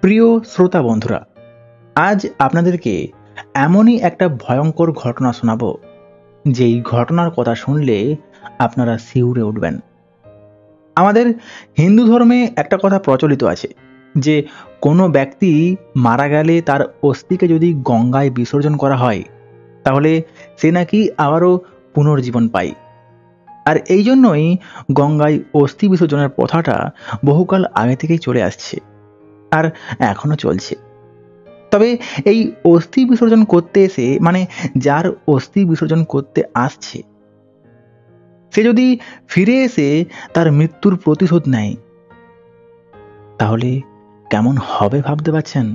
প্রিয় শ্রোতা বন্ধুরা, আজ আপনাদেরকে এমনই একটা ভয়ঙ্কর ঘটনা শোনাবো, যেই ঘটনার কথা শুনলে আপনারা শিউরে উঠবেন। আমাদের হিন্দু ধর্মে একটা কথা প্রচলিত আছে যে কোনো ব্যক্তি মারা গেলে তার অস্থিকে যদি গঙ্গায় বিসর্জন করা হয় তাহলে সে নাকি আবারও পুনর্জীবন পায়। আর এই জন্যই গঙ্গায় অস্থি বিসর্জনের প্রথাটা বহুকাল আগে থেকেই চলে আসছে আর এখনো চলছে। তবে এই অস্থি বিসর্জন করতে এসে যার অস্থি বিসর্জন করতে আসছে সে যদি ফিরে এসে তার মৃত্যুর প্রতিশোধ নেয় তাহলে কেমন হবে ভাবতে পারছেন?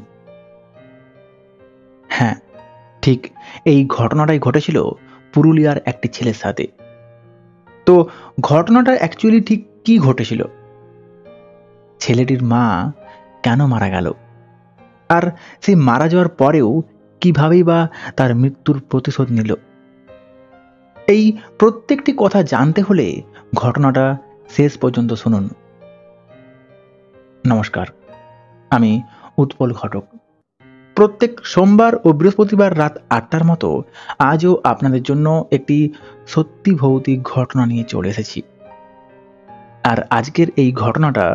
হ্যাঁ, ঠিক এই ঘটনাটাই ঘটেছিল পুরুলিয়ার একটি ছেলের সাথে। তো ঘটনাটা অ্যাকচুয়ালি ঠিক কি ঘটেছিল, ছেলেটির মা কেন মারা গেল, আর সে মারা যাওয়ার পরেও কিভাবেই বা তার মৃত্যুর প্রতিশোধ নিল, এই প্রত্যেকটি কথা জানতে হলে ঘটনাটা শেষ পর্যন্ত শুনুন। নমস্কার, আমি উৎপল ঘটক। প্রত্যেক সোমবার ও বৃহস্পতিবার রাত 8টার মতো আজও আপনাদের জন্য একটি সত্যি ভৌতিক ঘটনা নিয়ে চলে এসেছি। আর আজকের এই ঘটনাটা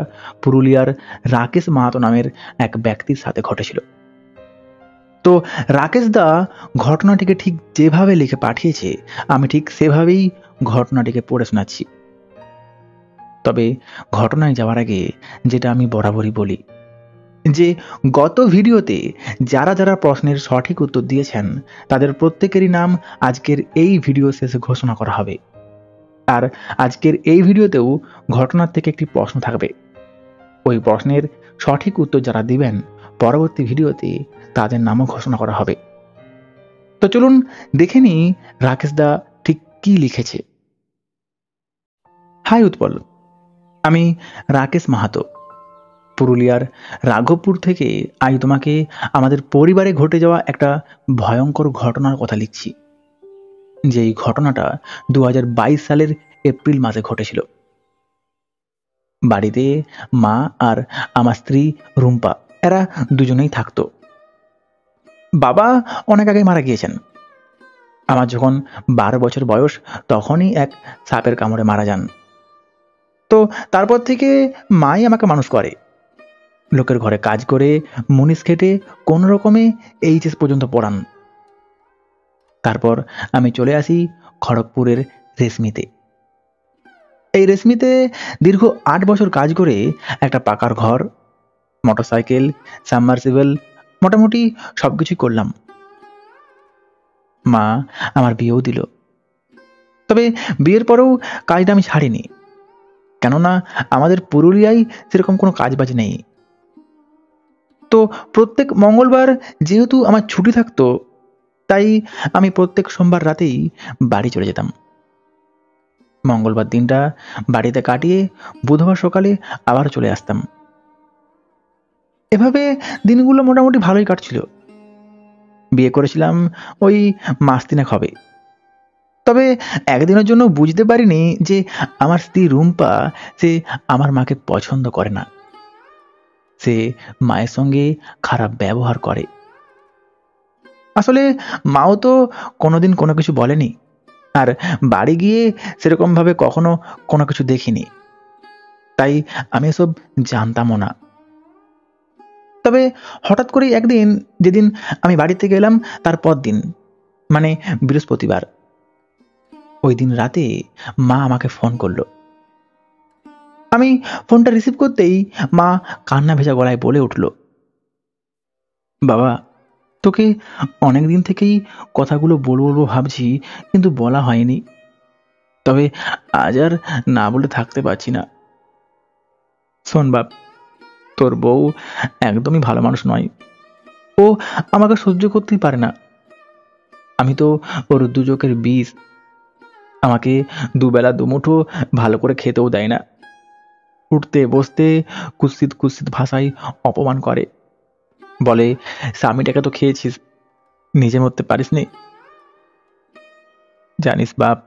পুরুলিয়ার রাকেশ মাহাতো নামের এক ব্যক্তির সাথে ঘটেছিল। তো রাকেশ দা ঘটনাটিকে ঠিক যেভাবে লিখে পাঠিয়েছে আমি ঠিক সেভাবেই ঘটনাটিকে পড়ে শোনাচ্ছি। তবে ঘটনায় যাওয়ার আগে যেটা আমি বরাবরই বলি যে গত ভিডিওতে যারা যারা প্রশ্নের সঠিক উত্তর দিয়েছেন তাদের প্রত্যেকেরই নাম আজকের এই ভিডিও শেষে ঘোষণা করা হবে। আর আজকের এই ভিডিওতেও ঘটনার থেকে একটি প্রশ্ন থাকবে, ওই প্রশ্নের সঠিক উত্তর যারা দিবেন পরবর্তী ভিডিওতে তাদের নামও ঘোষণা করা হবে। তো চলুন দেখে নিই রাকেশ দা ঠিক কি লিখেছে। হাই উৎপল, আমি রাকেশ মাহাতো পুরুলিয়ার রাঘবপুর থেকে আজ তোমাকে আমাদের পরিবারে ঘটে যাওয়া একটা ভয়ঙ্কর ঘটনার কথা লিখছি, যেই ঘটনাটা 2022 সালের এপ্রিল মাসে ঘটেছিল। বাড়িতে মা আর আমার স্ত্রী রুম্পা এরা দুজনেই থাকতো। বাবা অনেক আগে মারা গিয়েছেন। আমার যখন 12 বছর বয়স তখনই এক সাপের কামড়ে মারা যান। তো তারপর থেকে মাই আমাকে মানুষ করে, লোকের ঘরে কাজ করে মুনিশ খেটে কোনো রকমে এইচএস পর্যন্ত পড়ান। তারপর আমি চলে আসি খড়গপুরের রেশমিতে। এই রেশমিতে দীর্ঘ 8 বছর কাজ করে একটা পাকার ঘর, মোটরসাইকেল, সাবমার্সিবল, মোটামুটি সবকিছুই করলাম। মা আমার বিয়েও দিল। তবে বিয়ের পরেও কাজটা আমি ছাড়িনি, কেননা আমাদের পুরুলিয়ায় সেরকম কোনো কাজবাজ নেই। তো প্রত্যেক মঙ্গলবার যেহেতু আমার ছুটি থাকতো তাই আমি প্রত্যেক সোমবার রাতেই বাড়ি চলে যেতাম। মঙ্গলবার দিনটা বাড়িতে কাটিয়ে বুধবার সকালে আবার চলে আসতাম। এভাবে দিনগুলো মোটামুটি ভালোই কাটছিল। বিয়ে করেছিলাম ওই মাস তিনেক হবে। তবে একদিনের জন্য বুঝতে পারিনি যে আমার স্ত্রী রুম্পা সে আমার মাকে পছন্দ করে না, সে মায়ের সঙ্গে খারাপ ব্যবহার করে। আসলে মাও তো কোনোদিন কোনো কিছু বলেনি, আর বাড়ি গিয়ে সেরকমভাবে কখনো কোনো কিছু দেখিনি, তাই আমি এসব জানতামও না। তবে হঠাৎ করেই একদিন, যেদিন আমি বাড়িতে গেলাম তারপর দিন বৃহস্পতিবার, ওই দিন রাতে মা আমাকে ফোন করলো। আমি ফোনটা রিসিভ করতেই মা কান্না ভেজা গলায় বলে উঠল, বাবা, তোকে অনেক দিন থেকেই কথাগুলো বলবো ভাবছি, কিন্তু বলা হয়নি। তবে আজ আর না বলে থাকতে পারছি না। শোন বাপ, তোর বউ একদমই ভালো মানুষ নয়। ও আমাকে সহ্য করতেই পারে না। আমি তো ওর দু চোখের বিষ। আমাকে দুবেলা দুমুঠো ভালো করে খেতেও দেয় না। উঠতে বসতে কুৎসিত কুৎসিত ভাষায় অপমান করে, বলে স্বামীটাকে তো খেয়েছিস, নিজে মরতে পারিসনি। জানিস বাপ,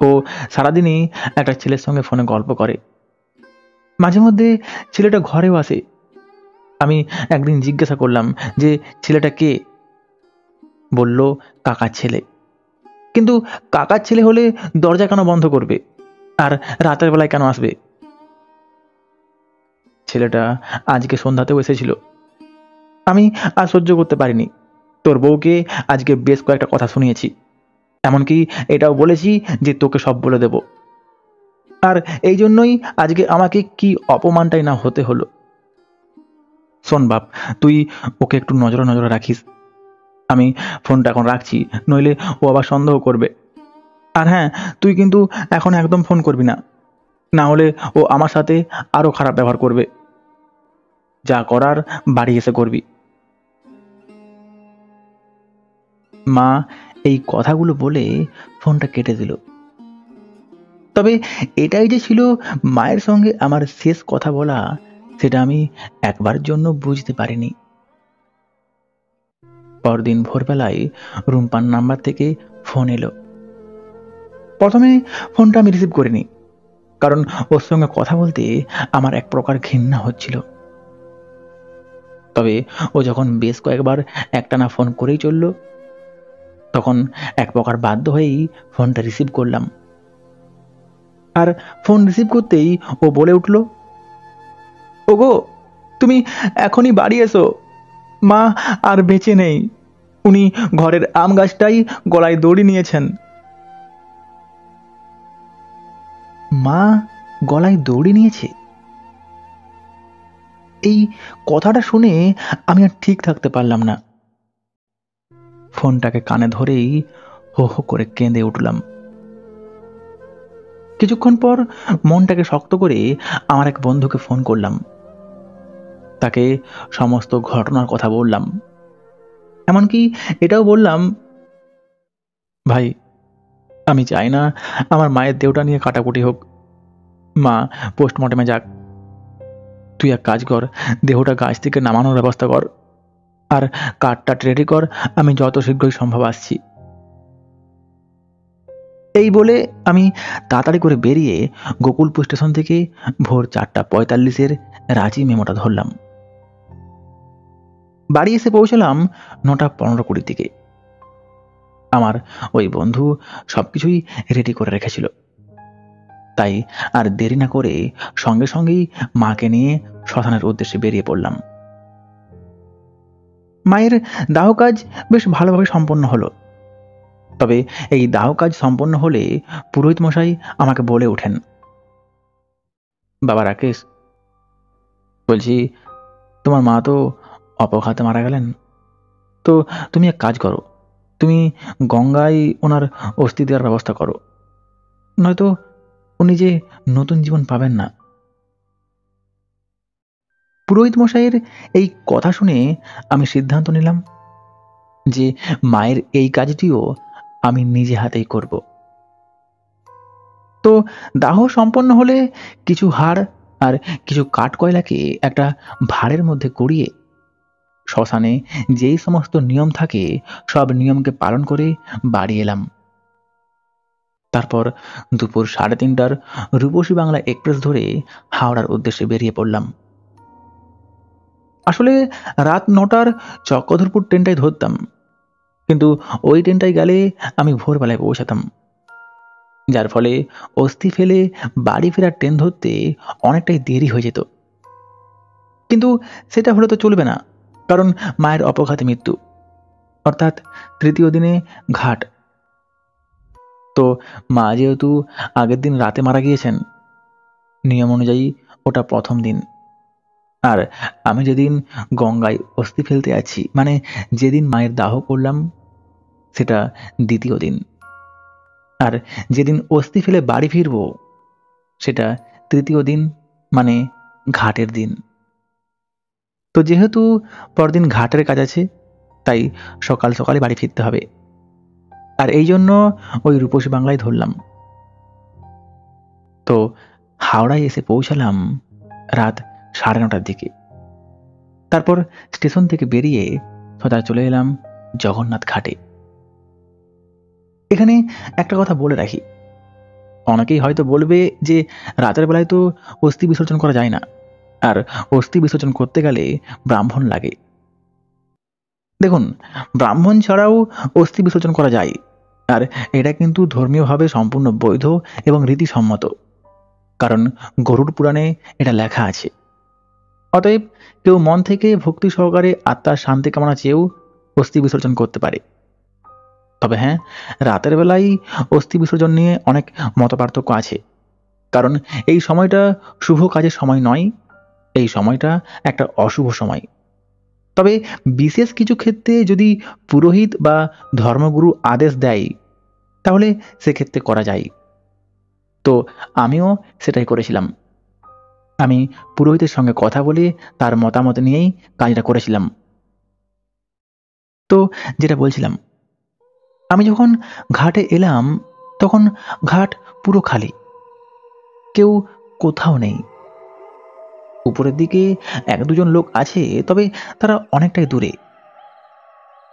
ও সারাদিনই একটা ছেলের সঙ্গে ফোনে গল্প করে। মাঝে মধ্যে ছেলেটা ঘরেও আসে, আমি একদিন জিজ্ঞাসা করলাম যে ছেলেটা কে। বলল কাকার ছেলে। কিন্তু কাকার ছেলে হলে দরজা কেন বন্ধ করবে আর রাতের বেলায় কেন আসবে? ছেলেটা আজকে সন্ধ্যাতেও এসেছিল। আমি আর সহ্য করতে পারিনি। তোর বউকে আজকে বেশ কয়েকটা কথা শুনিয়েছি, এমনকি এটাও বলেছি যে তোকে সব বলে দেব। আর এই জন্যই আজকে আমাকে কি অপমানটাই না হতে হলো। শোন বাপ, তুই ওকে একটু নজরে নজরে রাখিস। আমি ফোনটা এখন রাখছি, নইলে ও আবার সন্দেহ করবে। আর হ্যাঁ, তুই কিন্তু এখন একদম ফোন করবি না, না হলে ও আমার সাথে আরো খারাপ ব্যবহার করবে। যা করার বাড়ি এসে করবি। মা এই কথাগুলো বলে ফোনটা কেটে দিল। তবে এটাই যে ছিল মায়ের সঙ্গে আমার শেষ কথা বলা, সেটা আমি একবারের জন্য বুঝতে পারিনি। পরদিন ভোরবেলায় রুম্পার নাম্বার থেকে ফোন এলো। প্রথমে ফোনটা আমি রিসিভ করিনি, কারণ ওর সঙ্গে কথা বলতে আমার এক প্রকার ঘৃণা হচ্ছিল। তবে ও যখন বেশ কয়েকবার একটানা ফোন করেই চলল, তখন এক প্রকার বাধ্য হয়েই ফোনটা রিসিভ করলাম। আর ফোন রিসিভ করতেই ও বলে উঠল, ওগো তুমি এখনই বাড়ি এসো, মা আর বেঁচে নেই। উনি ঘরের আম গাছটাই গলায় দড়ি নিয়েছেন। মা গলায় দড়ি নিয়েছে? এই কথাটা শুনে আমি আর ঠিক থাকতে পারলাম না। ফোনটাকে কানে ধরেই হো হো করে কেঁদে উঠলাম। কিছুক্ষণ পর মনটাকে শক্ত করে আমার এক বন্ধুকে ফোন করলাম। তাকে সমস্ত ঘটনার কথা বললাম, এমনকি এটাও বললাম, ভাই আমি চাই না আমার মায়ের দেহটা নিয়ে কাটাকুটি হোক। মা পোস্টমর্টমে যাক। তুই এক কাজ কর, দেহটা গাছ থেকে নামানোর ব্যবস্থা কর, আর কার্ডটা রেডি কর, আমি যত শীঘ্রই সম্ভব আসছি। এই বলে আমি তাড়াতাড়ি করে বেরিয়ে গোকুলপুর স্টেশন থেকে ভোর 4:45 রাঁচি মেমোটা ধরলাম। বাড়ি এসে পৌঁছলাম 9:15 দিকে। আমার ওই বন্ধু সবকিছুই রেডি করে রেখেছিল, তাই আর দেরি না করে সঙ্গে সঙ্গেই মাকে নিয়ে শ্মশানের উদ্দেশ্যে বেরিয়ে পড়লাম। মায়ের দাহ কাজ বেশ ভালোভাবে সম্পন্ন হলো। তবে এই দাহ কাজ সম্পন্ন হলে পুরোহিত মশাই আমাকে বলে ওঠেন, বাবা রাকেশ, বলছি তোমার মা তো অপঘাতে মারা গেলেন, তো তুমি এক কাজ করো, তুমি গঙ্গায় ওনার অস্থি দেওয়ার ব্যবস্থা করো, নয়তো উনি যে নতুন জীবন পাবেন না। পুরোহিত মশাইয়ের এই কথা শুনে আমি সিদ্ধান্ত নিলাম যে মায়ের এই কাজটিও আমি নিজে হাতেই করব। তো দাহ সম্পন্ন হলে কিছু হাড় আর কিছু কাঠ কয়লাকে একটা ভাঁড়ের মধ্যে গড়িয়ে শ্মশানে যেই সমস্ত নিয়ম থাকে সব নিয়মকে পালন করে বাড়ি এলাম। তারপর দুপুর 3:30টার রূপসী বাংলা এক্সপ্রেস ধরে হাওড়ার উদ্দেশ্যে বেরিয়ে পড়লাম। আসলে রাত 9টার চক্রধরপুর ট্রেনটাই ধরতাম, কিন্তু ওই ট্রেনটায় গেলে আমি ভোরবেলায় পৌঁছাতাম, যার ফলে অস্থি ফেলে বাড়ি ফেরার ট্রেন ধরতে অনেকটাই দেরি হয়ে যেত। কিন্তু সেটা হলে তো চলবে না, কারণ মায়ের অপঘাতে মৃত্যু, অর্থাৎ তৃতীয় দিনে ঘাট। তো মা যেহেতু আগের দিন রাতে মারা গিয়েছেন, নিয়ম অনুযায়ী ওটা প্রথম দিন। আর আমি যেদিন গঙ্গায় অস্থি ফেলতে আছি, মানে যেদিন মায়ের দাহ করলাম, সেটা দ্বিতীয় দিন। আর যেদিন অস্থি ফেলে বাড়ি ফিরবো, সেটা তৃতীয় দিন, মানে ঘাটের দিন। তো যেহেতু পরদিন ঘাটের কাজ আছে, তাই সকাল সকালে বাড়ি ফিরতে হবে। আর এই জন্য ওই রূপসী বাংলায় ধরলাম। তো হাওড়ায় এসে পৌঁছালাম রাত 9:30টার দিকে। তারপর স্টেশন থেকে বেরিয়ে সোজা চলে এলাম জগন্নাথ ঘাটে। এখানে একটা কথা বলে রাখি, অনেকেই হয়তো বলবে যে রাতের বেলায় তো অস্থি বিসর্জন করা যায় না, আর অস্থি বিসর্জন করতে গেলে ব্রাহ্মণ লাগে। দেখুন, ব্রাহ্মণ ছাড়াও অস্থি বিসর্জন করা যায়, আর এটা কিন্তু ধর্মীয়ভাবে সম্পূর্ণ বৈধ এবং রীতিসম্মত, কারণ গরুড় পুরাণে এটা লেখা আছে। অতএব কেউ মন থেকে ভক্তি সহকারে আত্মার শান্তি কামনা চেয়েও অস্থি বিসর্জন করতে পারে। তবে হ্যাঁ, রাতের বেলায় অস্থি বিসর্জন নিয়ে অনেক মতপার্থক্য আছে, কারণ এই সময়টা শুভ কাজের সময় নয়, এই সময়টা একটা অশুভ সময়। তবে বিশেষ কিছু ক্ষেত্রে যদি পুরোহিত বা ধর্মগুরু আদেশ দেয় তাহলে সেক্ষেত্রে করা যায়। তো আমিও সেটাই করেছিলাম। আমি পুরোহিতের সঙ্গে কথা বলে তার মতামত নিয়েই কাজটা করেছিলাম। তো যেটা বলছিলাম, আমি যখন ঘাটে এলাম তখন ঘাট পুরো খালি, কেউ কোথাও নেই। উপরের দিকে এক দুজন লোক আছে, তবে তারা অনেকটাই দূরে।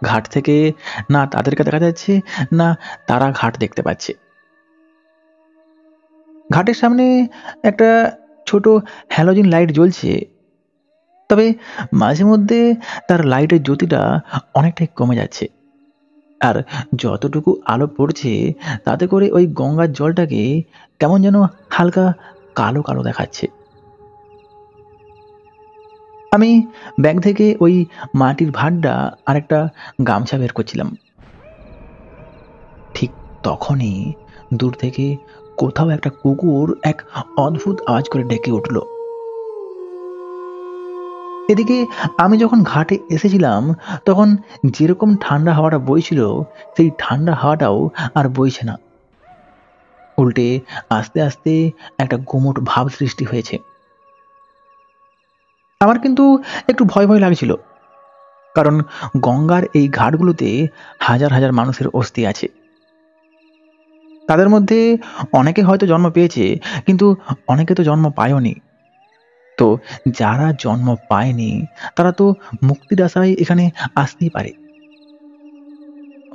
ঘাট থেকে না তাদেরকে দেখা যাচ্ছে, না তারা ঘাট দেখতে পাচ্ছে। ঘাটের সামনে একটা ছোট হ্যালোজিন লাইট জ্বলছে, তবে মাঝে মধ্যে তার লাইটের জ্যোতিটা অনেকটাই কমে যাচ্ছে, আর যতটুকু আলো পড়ছে তাতে করে ওই গঙ্গার জলটাকে কেমন যেন হালকা কালো কালো দেখাচ্ছে। আমি ব্যাগ থেকে ওই মাটির ভাঁড়টা আর একটা গামছা বের করছিলাম। ঠিক তখনই দূর থেকে কোথাও একটা কুকুর এক অদ্ভুত আওয়াজ করে ডেকে উঠল। এদিকে আমি যখন ঘাটে এসেছিলাম তখন যেরকম ঠান্ডা হাওয়াটা বইছিল, সেই ঠান্ডা হাওয়াটাও আর বইছে না। উল্টে আস্তে আস্তে একটা গুমোট ভাব সৃষ্টি হয়েছে। আমার কিন্তু একটু ভয় ভয় লাগছিল, কারণ গঙ্গার এই ঘাটগুলোতে হাজার হাজার মানুষের অস্থি আছে। তাদের মধ্যে অনেকে হয়তো জন্ম পেয়েছে, কিন্তু অনেকে তো জন্ম পায়নি। তো যারা জন্ম পায়নি তারা তো মুক্তির আশায় এখানে আসতেই পারে।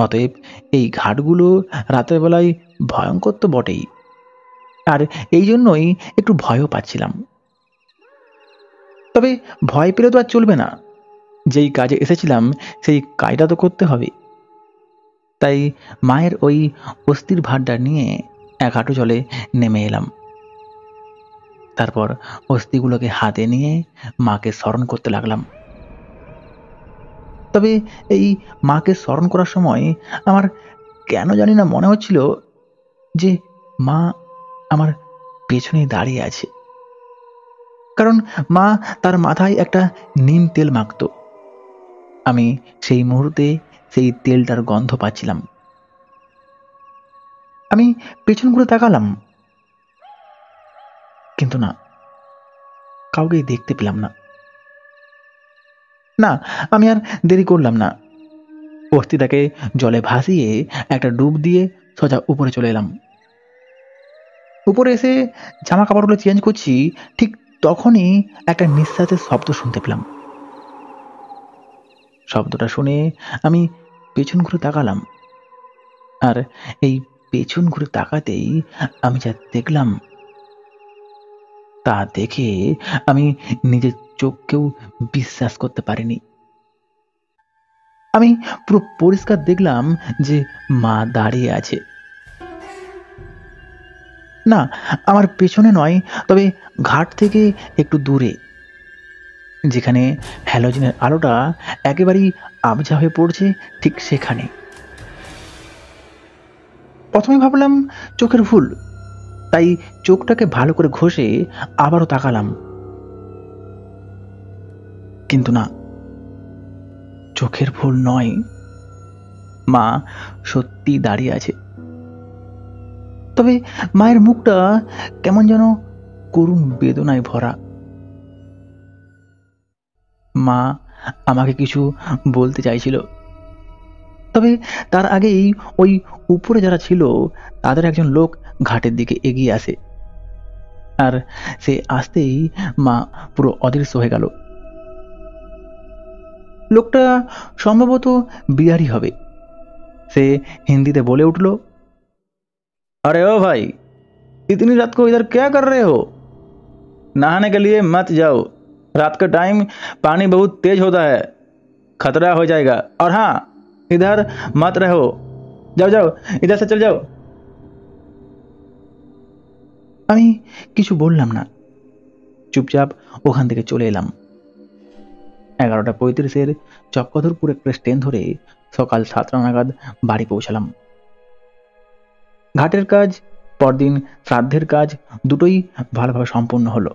অতএব এই ঘাটগুলো রাতের বেলায় ভয়ঙ্কর তো বটেই, আর এই জন্যই একটু ভয়ও পাচ্ছিলাম। তবে ভয় পেলে তো আর চলবে না, যেই কাজে এসেছিলাম সেই কাজটা তো করতে হবে। তাই মায়ের ওই অস্থির ভাঁড়টা নিয়ে এক হাঁটু জলে নেমে এলাম। তারপর অস্থিগুলোকে হাতে নিয়ে মাকে স্মরণ করতে লাগলাম। তবে এই মাকে স্মরণ করার সময় আমার কেন জানি না মনে হচ্ছিল যে মা আমার পেছনেই দাঁড়িয়ে আছে, কারণ মা তার মাথায় একটা নিম তেল মাখত। আমি সেই মুহূর্তে সেই তেলটার গন্ধ পাচ্ছিলাম। আমি পেছন ঘুরে তাকালাম, কিন্তু না, কাউকেই দেখতে পেলাম না। না, আমি আর দেরি করলাম না। অস্থিটাকে জলে ভাসিয়ে একটা ডুব দিয়ে সোজা উপরে চলে এলাম। উপরে এসে জামা কাপড়গুলো চেঞ্জ করছি, ঠিক তখনই একটা নিঃশ্বাসের শব্দ শুনতে পেলাম। শব্দটা শুনে আমি পেছন ঘুরে তাকালাম, আর এই পেছন ঘুরে তাকাতেই আমি যা দেখলাম তা দেখে আমি নিজের চোখকেও বিশ্বাস করতে পারিনি। আমি পুরো পরিষ্কার দেখলাম যে মা দাঁড়িয়ে আছে। না, আমার পেছনে নয়, তবে ঘাট থেকে একটু দূরে, যেখানে হ্যালোজেনের আলোটা একেবারেই আবঝা হয়ে পড়ছে, ঠিক সেখানে। প্রথমে ভাবলাম চোখের ভুল, তাই চোখটাকে ভালো করে ঘষে আবারও তাকালাম, কিন্তু না, চোখের ভুল নয়, মা সত্যি দাঁড়িয়ে আছে। তবে মায়ের মুখটা কেমন যেন করুণ বেদনায় ভরা। মা আমাকে কিছু বলতে চাইছিল, তবে তার আগেই ওই উপরে যারা ছিল তাদের একজন লোক ঘাটের দিকে এগিয়ে আসে, আর সে আসতেই মা পুরো অদৃশ্য হয়ে গেল। লোকটা সম্ভবত বিহারি হবে। সে হিন্দিতে বলে উঠল, अरे ओ भाई, इतनी रात को इधर क्या कर रहे हो? नहाने के लिए मत जाओ, रात का टाइम पानी बहुत तेज होता है, खतरा हो जाएगा। और हाँ, इधर मत रहो, যাও যাও, इधर से चल जाओ। আমি কিছু বললাম না, চুপচাপ ওখান থেকে চলে এলাম। 11:35 চক্রধরপুর এক্সপ্রেস ট্রেন ধরে সকাল 7টা নাগাদ বাড়ি পৌঁছালাম। ঘাটের কাজ, পরদিন শ্রাদ্ধের কাজ দুটোই ভালোভাবে সম্পূর্ণ হলো।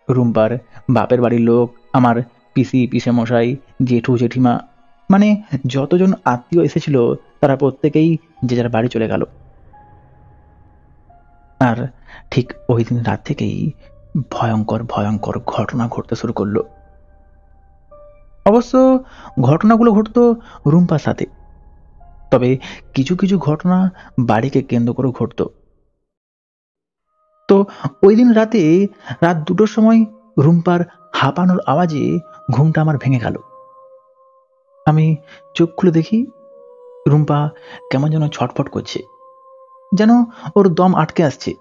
রুম্পার বাপের বাড়ির লোক, আমার পিসি পিসেমশাই, জেঠু জেঠিমা, মানে যতজন আত্মীয় এসেছিল তারা প্রত্যেকেই যে যার বাড়ি চলে গেল। আর ঠিক ওই দিন রাত থেকেই ভয়ঙ্কর ভয়ঙ্কর ঘটনা ঘটতে শুরু করলো। অবশ্য ঘটনাগুলো ঘটতো রুম্পার সাথে, তবে কিছু কিছু ঘটনা বাড়িকে কেন্দ্র করে ঘটতো। তো ওই দিন রাত 2টোর সময় রুম্পার হাঁপানোর আওয়াজে ঘুমটা আমার ভেঙে গেল। আমি চোখ খুলে দেখি রুম্পা কেমন যেন ছটফট করছে, যেন ওর দম আটকে আসছে,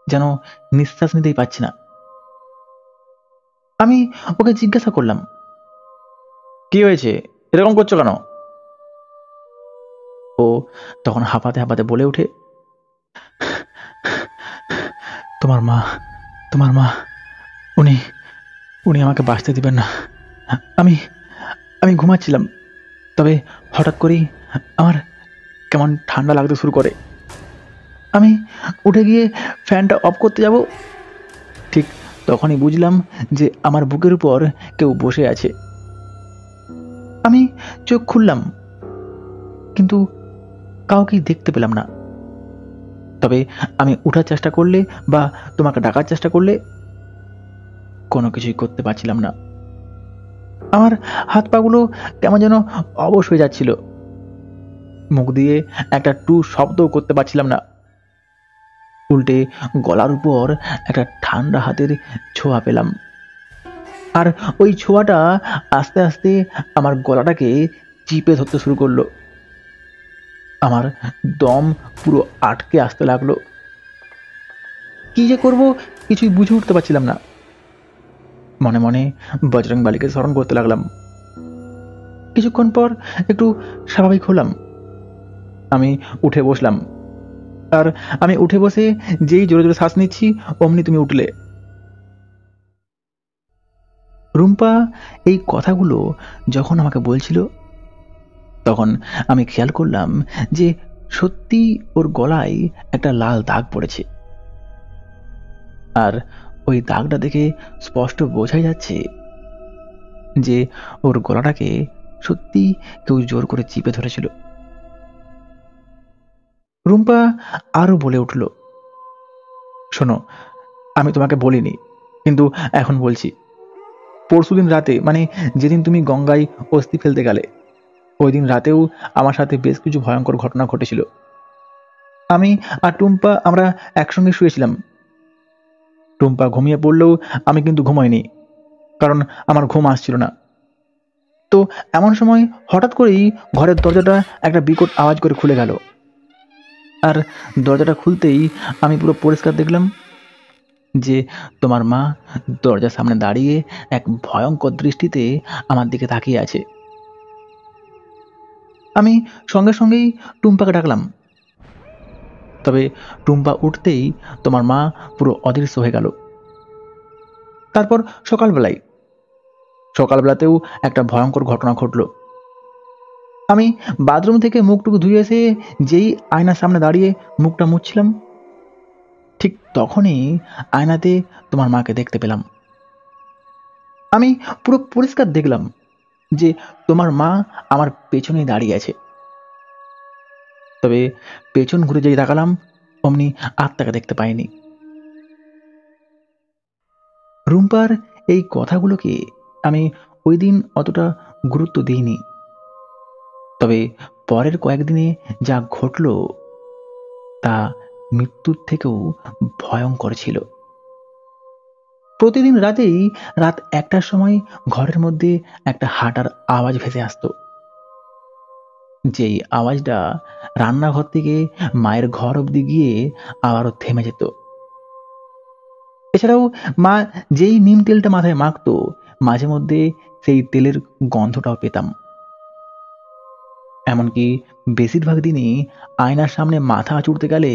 যেন নিঃশ্বাস নিতেই পারছি না। আমি ওকে জিজ্ঞাসা করলাম, কি হয়েছে, এরকম করছো কেন? ও তখন হাঁপাতে হাঁপাতে বলে ওঠে, তোমার মা উনি উনি আমাকে বাঁচতে দিবেন না। আমি আমি ঘুমাচ্ছিলাম, তবে হঠাৎ করেই আমার কেমন ঠান্ডা লাগতে শুরু করে। আমি উঠে গিয়ে ফ্যানটা অফ করতে যাব, ঠিক তখনই বুঝলাম যে আমার বুকের উপর কেউ বসে আছে। আমি চোখ খুললাম, কিন্তু কাউকেই দেখতে পেলাম না। তবে আমি উঠার চেষ্টা করলে বা তোমাকে ডাকার চেষ্টা করলে কোনো কিছুই করতে পারছিলাম না। আমার হাত পাগুলো কেমন যেন অবশ হয়ে যাচ্ছিল, মুখ দিয়ে একটা টু শব্দও করতে পারছিলাম না। উল্টে গলার উপর একটা ঠান্ডা হাতের ছোঁয়া পেলাম, আর ওই ছোঁয়াটা আস্তে আস্তে আমার গলাটাকে চিপে ধরতে শুরু করলো। আমার দম পুরো আটকে আসতে লাগলো। কি যে করব কিছুই বুঝে উঠতে পারছিলাম না। মনে মনে বজরং বালিকে স্মরণ করতে লাগলাম। কিছুক্ষণ পর একটু স্বাভাবিক হলাম। আমি উঠে বসলাম, আর আমি উঠে বসে যেই জোরে জোরে শ্বাস নিচ্ছি অমনি তুমি উঠলে। রুম্পা এই কথাগুলো যখন আমাকে বলছিল, তখন আমি খেয়াল করলাম যে সত্যি ওর গলায় একটা লাল দাগ পড়েছে, আর ওই দাগটা দেখে স্পষ্ট বোঝাই যাচ্ছে যে ওর গলাটাকে সত্যি কেউ জোর করে চিপে ধরেছিল। রুম্পা আরো বলে উঠল, শোনো, আমি তোমাকে বলিনি, কিন্তু এখন বলছি। পরশুদিন রাতে, মানে যেদিন তুমি গঙ্গায় অস্থি ফেলতে গেলে, ওই দিন রাতেও আমার সাথে বেশ কিছু ভয়ঙ্কর ঘটনা ঘটেছিল। আমি আর টুম্পা আমরা একসঙ্গে শুয়েছিলাম। টুম্পা ঘুমিয়ে পড়লেও আমি কিন্তু ঘুমাইনি, কারণ আমার ঘুম আসছিল না। তো এমন সময় হঠাৎ করেই ঘরের দরজাটা একটা বিকট আওয়াজ করে খুলে গেল, আর দরজাটা খুলতেই আমি পুরো পরিষ্কার দেখলাম যে তোমার মা দরজার সামনে দাঁড়িয়ে এক ভয়ঙ্কর দৃষ্টিতে আমার দিকে তাকিয়ে আছে। আমি সঙ্গে সঙ্গেই টুম্পাকে ডাকলাম, তবে টুম্পা উঠতেই তোমার মা পুরো অদৃশ্য হয়ে গেল। তারপর সকালবেলাতেও একটা ভয়ঙ্কর ঘটনা ঘটল। আমি বাথরুম থেকে মুখটুকু ধুয়ে এসে যেই আয়নার সামনে দাঁড়িয়ে মুখটা মুছছিলাম, ঠিক তখনই আয়নাতে তোমার মাকে দেখতে পেলাম। আমি পুরো পরিষ্কার দেখলাম যে তোমার মা আমার পেছনেই দাঁড়িয়ে আছে। তবে পেছন ঘুরে যেই তাকালাম অমনি আত্মাকে দেখতে পাইনি। রুম্পার এই কথাগুলোকে আমি ওই দিন অতটা গুরুত্ব দিইনি, তবে পরের কয়েকদিনে যা ঘটল তা মৃত্যুর থেকেও ভয়ঙ্কর ছিল। প্রতিদিন রাতেই রাত 1টার সময় ঘরের মধ্যে একটা হাঁটার আওয়াজ ভেসে আসতো, যেই আওয়াজটা রান্নাঘর থেকে মায়ের ঘর অবধি গিয়ে আবারও থেমে যেত। এছাড়াও মা যেই নিম তেলটা মাথায় মাখতো, মাঝে মধ্যে সেই তেলের গন্ধটাও পেতাম। এমনকি বেশিরভাগ দিনই আয়নার সামনে মাথা আঁচুড়তে গেলে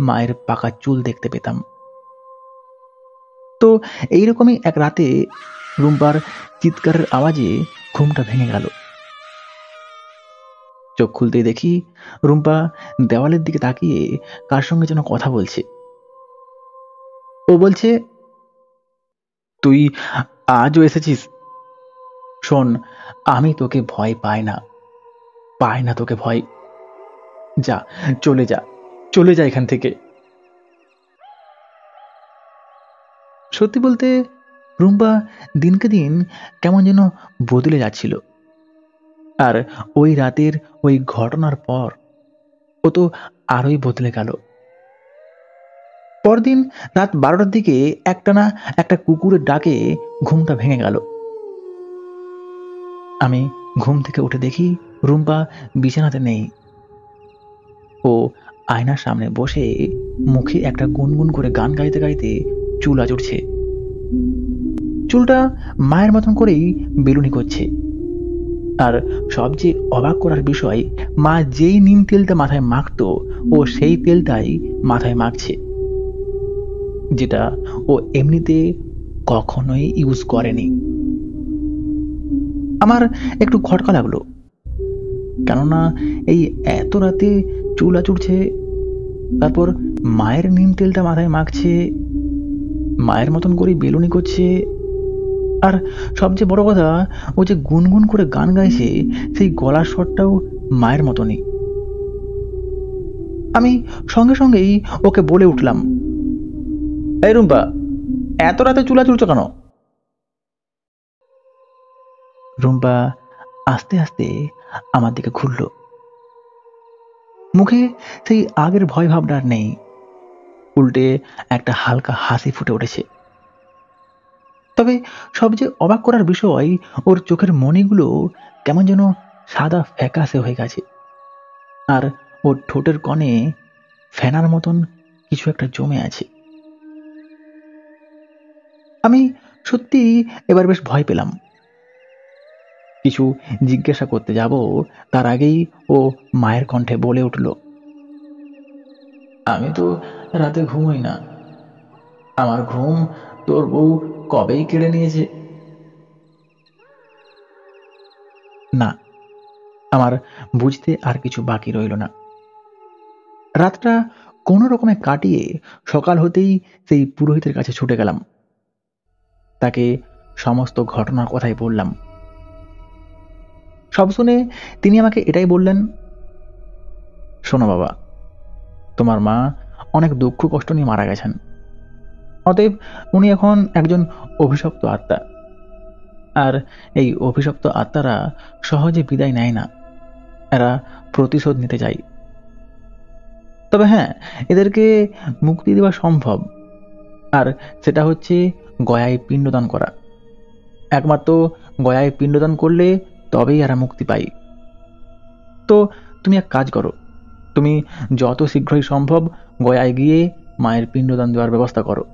মায়ের পাকা চুল দেখতে পেতাম। তো এইরকমই এক রাতে রুম্পার চিৎকারের আওয়াজে ঘুমটা ভেঙে গেল। চোখ খুলতেই দেখি রুম্পা দেওয়ালের দিকে তাকিয়ে কার সঙ্গে যেন কথা বলছে। ও বলছে, তুই আজও এসেছিস? শোন, আমি তোকে ভয় পাই না তোকে ভয়। যা, চলে যা, চলে যা এখান থেকে। সত্যি বলতে রুম্পা দিনকে দিন কেমন যেন বদলে যাচ্ছিল। আর ওই রাতের ওই ঘটনার পর ও তো আরোই বদলে গেল। পরদিন রাত 12টার দিকে একটানা একটা কুকুরের ডাকে ঘুমটা ভেঙে গেল। আমি ঘুম থেকে উঠে দেখি রুম্পা বিছানাতে নেই। ও আয়নার সামনে বসে মুখে একটা গুনগুন করে গান গাইতে গাইতে চুল আঁচড়ছে। চুলটা মায়ের মতন করেই বেলুনি করছে। আর সবচেয়ে অবাক করার বিষয়, মা যেই নিম তেলটা মাথায় মাখতো ও সেই তেলটাই মাথায় মাখছে, যেটা ও এমনিতে কখনোই ইউজ করেনি। আমার একটু খটকা লাগলো, কেননা এই এত রাতে চুল আঁচড়ছে, তারপর মায়ের নিম তেলটা মাথায় মাখছে, মায়ের মতন করে বেলুনি করছে, আর সবচেয়ে বড় কথা, ও যে গুনগুন করে গান গাইছে সেই গলার স্বরটাও মায়ের মতনই। আমি সঙ্গে সঙ্গেই ওকে বলে উঠলাম, এই রুম্পা, এত রাতে চুলা চুলছো কেন? রুম্পা আস্তে আস্তে আমার দিকে ঘুরল। মুখে সেই আগের ভয় ভাবনা আর নেই, উল্টে একটা হালকা হাসি ফুটে উঠেছে। তবে সবচেয়ে অবাক করার বিষয়, ওর চোখের মণিগুলো কেমন যেন সাদা ফ্যাকাশে হয়ে গেছে, আর ওর ঠোঁটের কোণে ফেনার মতন কিছু একটা জমে আছে। আমি সত্যি এবার বেশ ভয় পেলাম। কিছু জিজ্ঞাসা করতে যাব, তার আগেই ও মায়ের কণ্ঠে বলে উঠল, আমি তো রাতে ঘুমোই না, আমার ঘুম তোর বউ কবেই কেড়ে নিয়েছে। না, আমার বুঝতে আর কিছু বাকি রইল না। রাতটা কোনো রকমে কাটিয়ে সকাল হতেই সেই পুরোহিতের কাছে ছুটে গেলাম। তাকে সমস্ত ঘটনার কথাই বললাম। সব শুনে তিনি আমাকে এটাই বললেন, শোনো বাবা, তোমার মা অনেক দুঃখ কষ্ট নিয়ে মারা গেছেন। অতএব উনি এখন একজন অভিশপ্ত আত্মা, আর এই অভিশপ্ত আত্মারা সহজে বিদায় নেয় না, এরা প্রতিশোধ নিতে চায়। তবে হ্যাঁ, এদেরকে মুক্তি দেওয়া সম্ভব, আর সেটা হচ্ছে গয়ায় পিণ্ডদান করা। একমাত্র গয়ায় পিণ্ডদান করলে তবেই এরা মুক্তি পায়। তো তুমি এক কাজ করো, তুমি যত শীঘ্রই সম্ভব গয়ায় গিয়ে মায়ের পিণ্ডদান দেওয়ার ব্যবস্থা করো।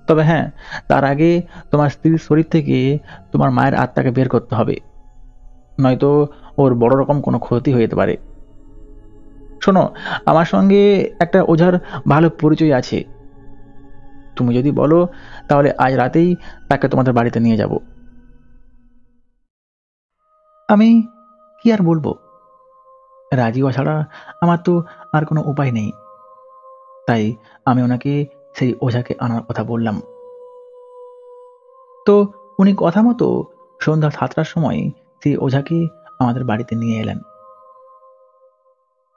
তবে হ্যাঁ, তার আগে তোমার স্ত্রীর শরীর থেকে তোমার মায়ের আত্মাকে বের করতে হবে, নয়তো ওর বড় রকম কোনো ক্ষতি হয়ে যেতে পারে। শোনো, আমার সঙ্গে একটা ওঝার ভালো পরিচয় আছে, তুমি যদি বলো তাহলে আজ রাতেই তাকে তোমাদের বাড়িতে নিয়ে যাব। আমি কি আর বলবো, রাজি হওয়া ছাড়া আমার তো আর কোনো উপায় নেই। তাই আমি ওনাকে সেই ওঝাকে আনার কথা বললাম। তো উনি কথা মতো সন্ধ্যা 7টার সময় সেই ওঝাকে আমাদের বাড়িতে নিয়ে এলেন।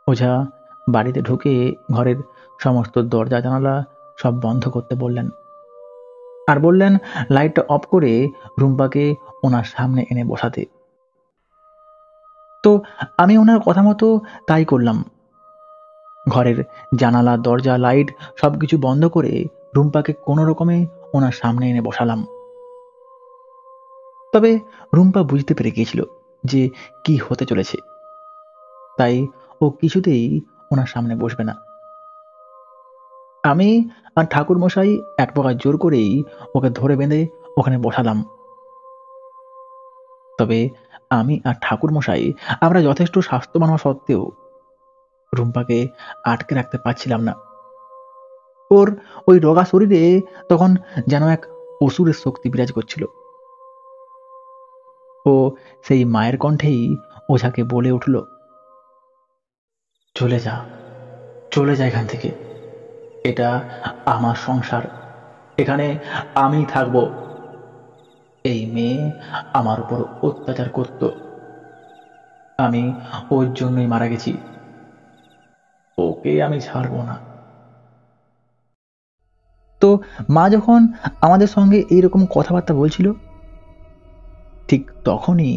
ওঝা বাড়িতে ঢুকে ঘরের সমস্ত দরজা জানালা সব বন্ধ করতে বললেন, আর বললেন লাইটটা অফ করে রুম্পাকে ওনার সামনে এনে বসাতে। তো আমি ওনার কথা মতো তাই করলাম। ঘরের জানালা দরজা লাইট সবকিছু বন্ধ করে রুম্পাকে কোনো রকমে ওনার সামনে এনে বসালাম। তবে রুম্পা বুঝতে পেরে গিয়েছিল যে কি হতে চলেছে, তাই ও কিছুতেই ওনার সামনে বসবে না। আমি আর ঠাকুরমশাই এক প্রকার জোর করেই ওকে ধরে বেঁধে ওখানে বসালাম। তবে আমি আর ঠাকুরমশাই আমরা যথেষ্ট স্বাস্থ্যবান হওয়া সত্ত্বেও রুম্পাকে আটকে রাখতে পারছিলাম না। ওর ওই রোগা শরীরে তখন যেন এক অসুরের শক্তি বিরাজ করছিল। ও সেই মায়ের কণ্ঠেই ওঝাকে বলে উঠল, চলে যা, চলে যা এখান থেকে। এটা আমার সংসার, এখানে আমি থাকব। এই মেয়ে আমার উপর অত্যাচার করত, আমি ওর জন্যই মারা গেছি, ওকে আমি ছাড়বো না। তো মা যখন আমাদের সঙ্গে এইরকম কথাবার্তা বলছিল, ঠিক তখনই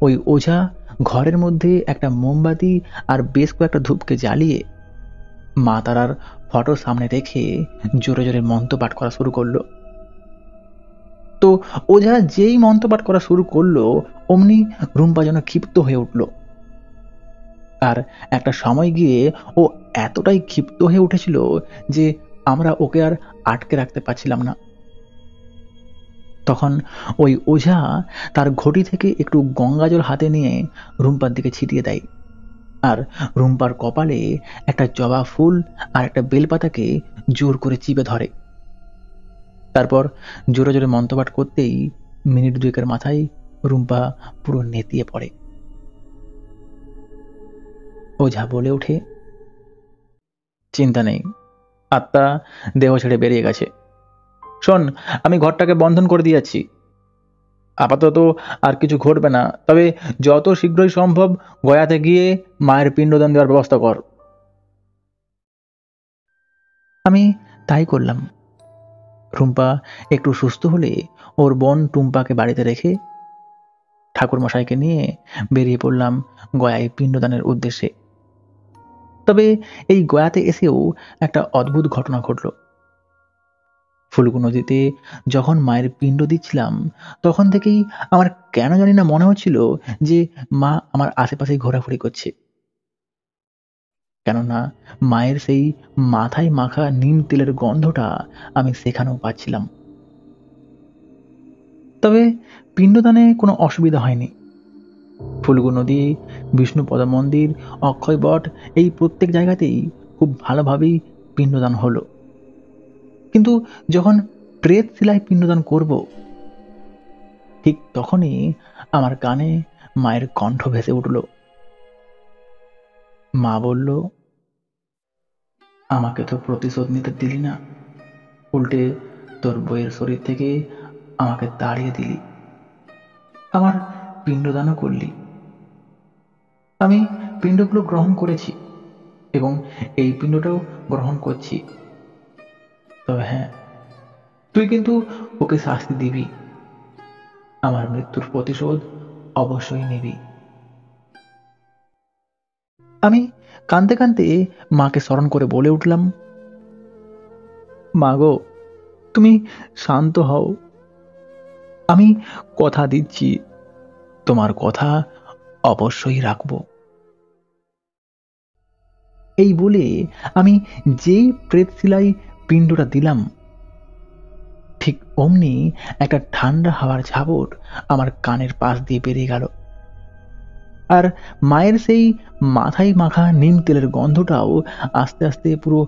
ওই ওঝা ঘরের মধ্যে একটা মোমবাতি আর বেশ কয়েকটা ধূপকে জ্বালিয়ে মা তারার ফটোর সামনে রেখে জোরে জোরে মন্ত্র পাঠ করা শুরু করলো। তো ওঝা যেই মন্ত্র পাঠ করা শুরু করলো, অমনি রুম্পা যেন ক্ষিপ্ত হয়ে উঠল। আর একটা সময় গিয়ে ও এতটাই ক্ষিপ্ত হয়ে উঠেছিল যে আমরা ওকে আর আটকে রাখতে পারছিলাম না। তখন ওই ওঝা তার ঘটি থেকে একটু গঙ্গাজল হাতে নিয়ে রুম্পার দিকে ছিটিয়ে দেয়, আর রুম্পার কপালে একটা জবা ফুল আর একটা বেলপাতাকে জোর করে চিপে ধরে। তারপর জোরে জোরে মন্ত্রপাঠ করতেই মিনিট দুয়েকের মাথায় রুম্পা পুরো নেতিয়ে পড়ে। ওঝা বলে ওঠে, চিন্তা নেই, আত্মা দেহ ছেড়ে বেরিয়ে গেছে। শোন, আমি ঘরটাকে বন্ধন করে দিয়ে যাচ্ছি। আপাতত আর কিছু ঘটবে না, তবে যত শীঘ্রই সম্ভব গয়াতে গিয়ে মায়ের পিণ্ডদান দেওয়ার ব্যবস্থা কর। আমি তাই করলাম। রুম্পা একটু সুস্থ হলে ওর বোন টুম্পাকে বাড়িতে রেখে ঠাকুরমশাইকে নিয়ে বেরিয়ে পড়লাম গয়ায় পিণ্ডদানের উদ্দেশ্যে। তবে এই গয়াতে এসেও একটা অদ্ভুত ঘটনা ঘটল। ফুলকু নদীতে যখন মায়ের পিণ্ড দিচ্ছিলাম, তখন থেকেই আমার কেন জানি না মনে হচ্ছিল যে মা আমার আশেপাশেই ঘোরাঘুরি করছে। কেননা মায়ের সেই মাথায় মাখা নিম তেলের গন্ধটা আমি সেখানেও পাচ্ছিলাম। তবে পিণ্ডদানে কোনো অসুবিধা হয়নি। ফুলগু নদী, বিষ্ণুপদ মন্দির, অক্ষয় বট, এই প্রত্যেক জায়গাতেই খুব ভালোভাবেই পিণ্ডদান হলো। কিন্তু যখন প্রেত শিলায় পিণ্ডদান করব, ঠিক তখনই আমার কানে মায়ের কণ্ঠ ভেসে উঠল। মা বলল, আমাকে তো প্রতিশোধ নিতে দিলি না, উল্টে তোর বইয়ের শরীর থেকে আমাকে তাড়িয়ে দিলি, আমার পিণ্ডদানও করলি। আমি পিণ্ডগুলো গ্রহণ করেছি এবং এই পিণ্ডটাও গ্রহণ করছি। তবে হ্যাঁ, তুই কিন্তু ওকে শাস্তি দিবি, আমার মৃত্যুর প্রতিশোধ অবশ্যই নিবি। আমি কাঁদতে কাঁদতে মাকে স্মরণ করে বলে উঠলাম, মা গো, তুমি শান্ত হও, আমি কথা দিচ্ছি তোমার কথা অবশ্যই রাখব। এই বলে আমি যেই প্রেতশিলায় পিণ্ডটা দিলাম, ঠিক অমনি একটা ঠান্ডা হাওয়ার ঝাপট আমার কানের পাশ দিয়ে বেরিয়ে গেল, আর মায়ের সেই মাথায় মাখা নিম তেলের গন্ধটাও আস্তে আস্তে পুরো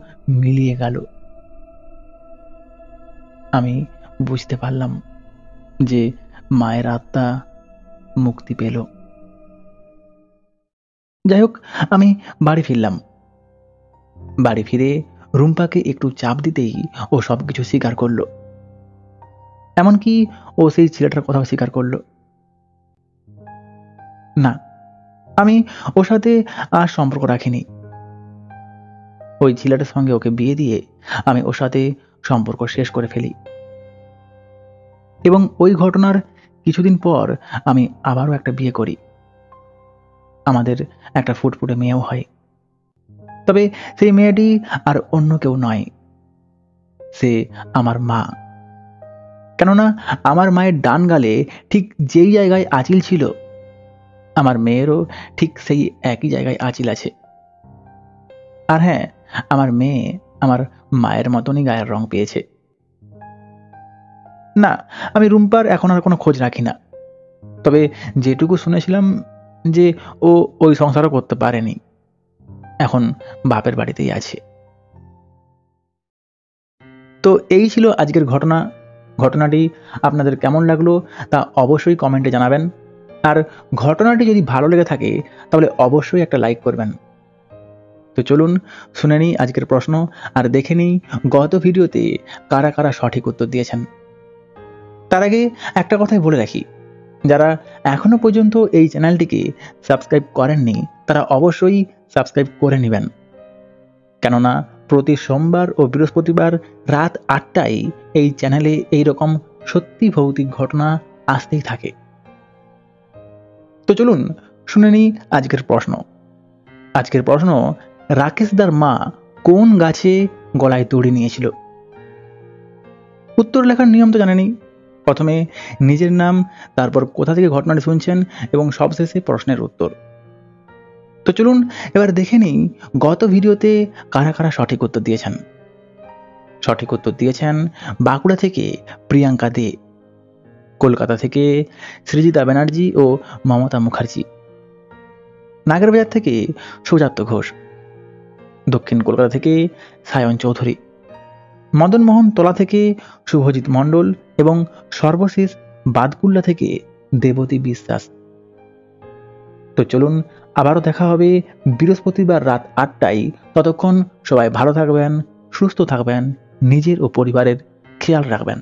মিলিয়ে গেল। আমি বুঝতে পারলাম যে মায়ের আত্মা মুক্তি পেল। যাই হোক, আমি বাড়ি ফিরলাম। বাড়ি ফিরে রুম্পাকে একটু চাপ দিতেই ও সবকিছু স্বীকার করলো। এমনকি ও সেই ছেলেটার কথাও স্বীকার করলো। না, আমি ওর সাথে আর সম্পর্ক রাখিনি। ওই ছেলেটার সঙ্গে ওকে বিয়ে দিয়ে আমি ওর সাথে সম্পর্ক শেষ করে ফেলি, এবং ওই ঘটনার কিছুদিন পর আমি আবারও একটা বিয়ে করি। আমাদের একটা ফুটফুটে মেয়েও হয়। তবে সেই মেয়েটি আর অন্য কেউ নয়, সে আমার মা। কেননা আমার মায়ের ডান গালে ঠিক যেই জায়গায় আঁচিল ছিল, আমার মেয়েরও ঠিক সেই একই জায়গায় আঁচিল আছে। আর হ্যাঁ, আমার মেয়ে আমার মায়ের মতনই গায়ের রং পেয়েছে। না, আমি রুম্পার এখন আর কোনো খোঁজ রাখি না। তবে যেটুকু শুনেছিলাম যে ও ওই সংসারও করতে পারেনি, এখন বাপের বাড়িতেই আছে। তো এই ছিল আজকের ঘটনা। ঘটনাটি আপনাদের কেমন লাগলো তা অবশ্যই কমেন্টে জানাবেন। আর ঘটনাটি যদি ভালো লেগে থাকে তাহলে অবশ্যই একটা লাইক করবেন। তো চলুন শুনে নিই আজকের প্রশ্ন আর দেখে নিই গত ভিডিওতে কারা কারা সঠিক উত্তর দিয়েছেন। তার আগে একটা কথাই বলে রাখি, যারা এখনো পর্যন্ত এই চ্যানেলটিকে সাবস্ক্রাইব করেননি তারা অবশ্যই সাবস্ক্রাইব করে নেবেন, কেননা প্রতি সোমবার ও বৃহস্পতিবার রাত ৮টায় এই চ্যানেলে এইরকম সত্যি ভৌতিক ঘটনা আসতেই থাকে। তো চলুন শুনে নিই আজকের প্রশ্ন। আজকের প্রশ্ন, রাকেশদার মা কোন গাছে গলায় দড়ি নিয়েছিল? উত্তর লেখার নিয়ম তো জানেনই। প্রথমে নিজের নাম, তারপর কোথা থেকে ঘটনাটি শুনছেন এবং সবশেষে প্রশ্নের উত্তর। তো চলুন এবার দেখে নিই গত ভিডিওতে কারা কারা সঠিক উত্তর দিয়েছেন। সঠিক উত্তর দিয়েছেন বাঁকুড়া থেকে প্রিয়াঙ্কা দে, কলকাতা থেকে সৃজিতা ব্যানার্জি ও মমতা মুখার্জি, নাগেরবাজার থেকে সুজাত ঘোষ, দক্ষিণ কলকাতা থেকে সায়ন চৌধুরী, মদনমোহন তলা থেকে শুভজিৎ মণ্ডল এবং সর্বশেষ বাদকুল্লা থেকে দেবতী বিশ্বাস। তো চলুন আবারও দেখা হবে বৃহস্পতিবার রাত ৮টায়। ততক্ষণ সবাই ভালো থাকবেন, সুস্থ থাকবেন, নিজের ও পরিবারের খেয়াল রাখবেন।